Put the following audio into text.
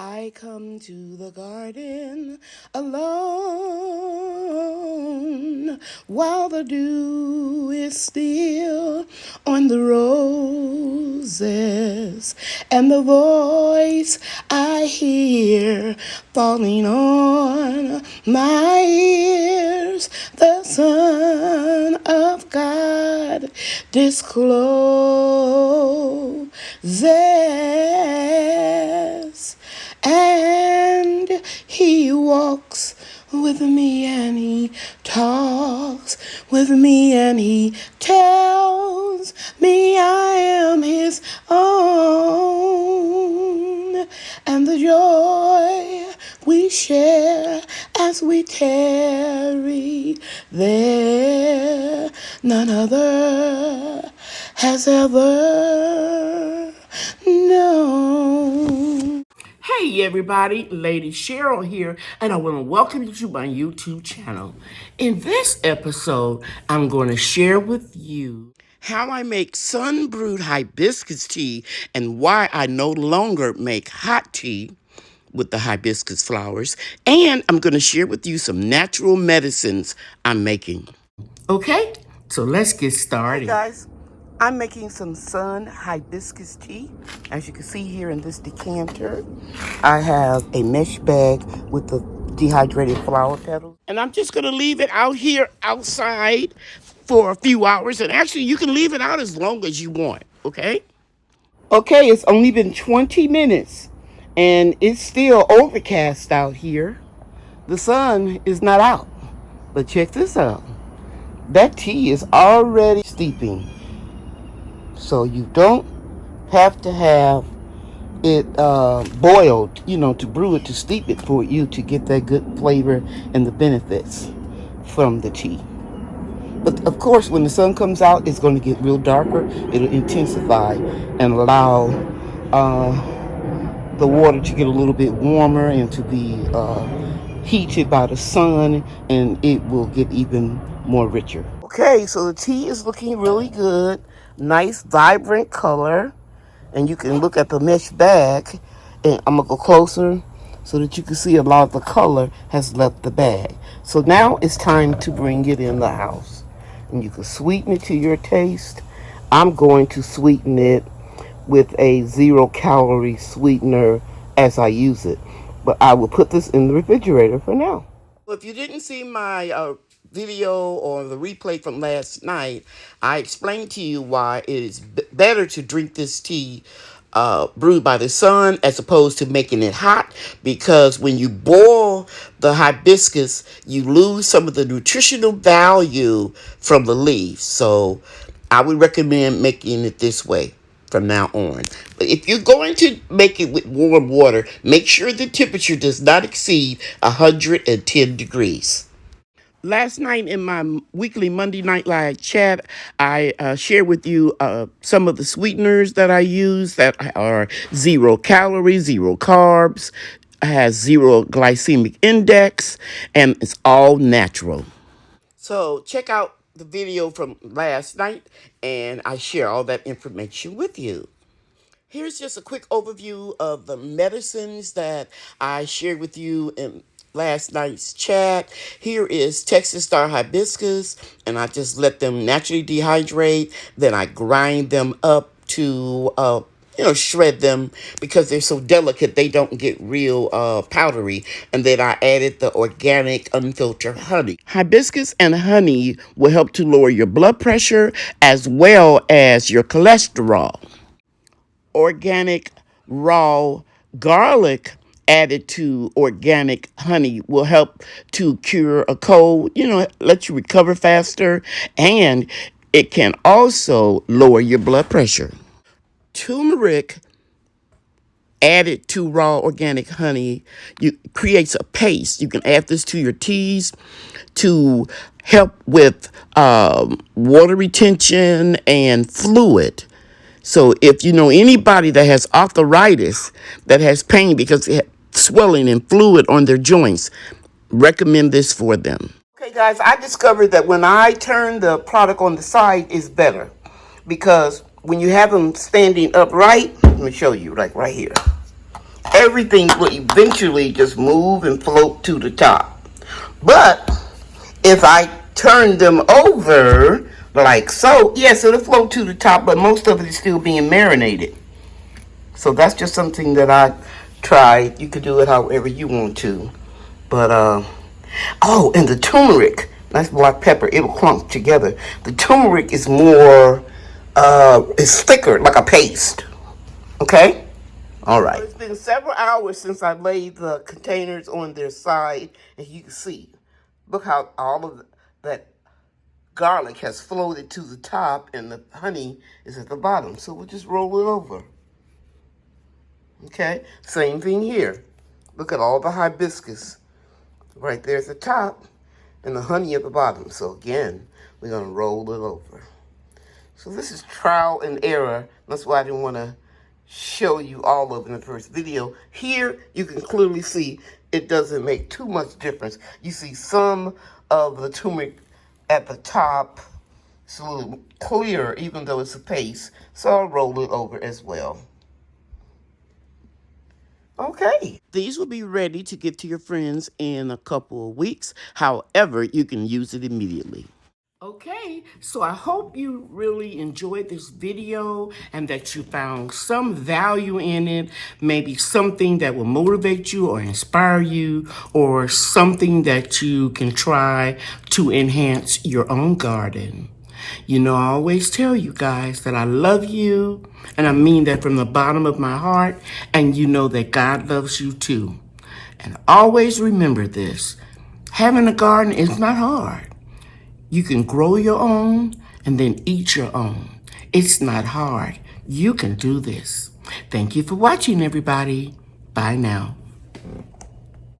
I come to the garden alone while the dew is still on the roses, and the voice I hear falling on my ears, the Son of God discloses. And he walks with me and he talks with me and he tells me I am his own. And the joy we share as we tarry there, none other has ever known. Hey everybody, Lady Cheryl here, and I want to welcome you to my YouTube channel. In this episode, I'm going to share with you how I make sun-brewed hibiscus tea and why I no longer make hot tea with the hibiscus flowers. And I'm going to share with you some natural medicines I'm making. Okay, so let's get started. Hey guys, I'm making some Sun Hibiscus Tea. As you can see here in this decanter, I have a mesh bag with the dehydrated flower petals. And I'm just going to leave it out here outside for a few hours. And actually, you can leave it out as long as you want, okay? Okay, it's only been 20 minutes, and it's still overcast out here. The sun is not out. But check this out. That tea is already steeping. So you don't have to have it boiled, to brew it, to steep it for you to get that good flavor and the benefits from the tea. But of course, when the sun comes out, it's going to get real darker. It'll intensify and allow the water to get a little bit warmer and to be heated by the sun, and it will get even more richer. Okay, so the tea is looking really good. Nice, vibrant color. And you can look at the mesh bag, and I'm going to go closer so that you can see a lot of the color has left the bag. So now it's time to bring it in the house. And you can sweeten it to your taste. I'm going to sweeten it with a 0-calorie sweetener as I use it. But I will put this in the refrigerator for now. Well, if you didn't see my video or the replay from last night, I explained to you why it is better to drink this tea brewed by the sun as opposed to making it hot, because when you boil the hibiscus, you lose some of the nutritional value from the leaves. So I would recommend making it this way from now on. But if you're going to make it with warm water, make sure the temperature does not exceed 110 degrees. Last night in my weekly Monday Night Live chat, I shared with you some of the sweeteners that I use that are 0 calories, 0 carbs, has 0 glycemic index, and it's all natural. So check out the video from last night, and I share all that information with you. Here's just a quick overview of the medicines that I shared with you in last night's chat. Here is Texas Star Hibiscus, and I just let them naturally dehydrate. Then I grind them up to, shred them because they're so delicate they don't get real powdery. And then I added the organic unfiltered honey. Hibiscus and honey will help to lower your blood pressure as well as your cholesterol. Organic raw garlic added to organic honey will help to cure a cold, let you recover faster, and it can also lower your blood pressure. Turmeric added to raw organic honey creates a paste. You can add this to your teas to help with water retention and fluid. So if you know anybody that has arthritis, that has pain because they have swelling and fluid on their joints, recommend this for them. Okay, guys, I discovered that when I turn the product on the side, it's better. Because when you have them standing upright, let me show you, like right here. everything will eventually just move and float to the top. But if I turn them over like so, yes, it'll float to the top, but most of it is still being marinated. So that's just something that I tried. You could do it however you want to. But, oh, and the turmeric, that's black pepper, it'll clump together. The turmeric is more, it's thicker, like a paste. Okay? All right. It's been several hours since I laid the containers on their side, and you can see, look how all of that garlic has floated to the top, and the honey is at the bottom. So we'll just roll it over. Okay? Same thing here. Look at all the hibiscus right there at the top, and the honey at the bottom. So again, we're going to roll it over. So this is trial and error. That's why I didn't want to show you all of it in the first video. Here, you can clearly see it doesn't make too much difference. You see some of the turmeric at the top. It's a little clearer, even though it's a paste. So I'll roll it over as well. Okay. These will be ready to give to your friends in a couple of weeks. However, you can use it immediately. Okay, so I hope you really enjoyed this video and that you found some value in it, maybe something that will motivate you or inspire you, or something that you can try to enhance your own garden. You know, I always tell you guys that I love you, and I mean that from the bottom of my heart, and you know that God loves you too. And always remember this, having a garden is not hard. You can grow your own and then eat your own. It's not hard. You can do this. Thank you for watching, everybody. Bye now.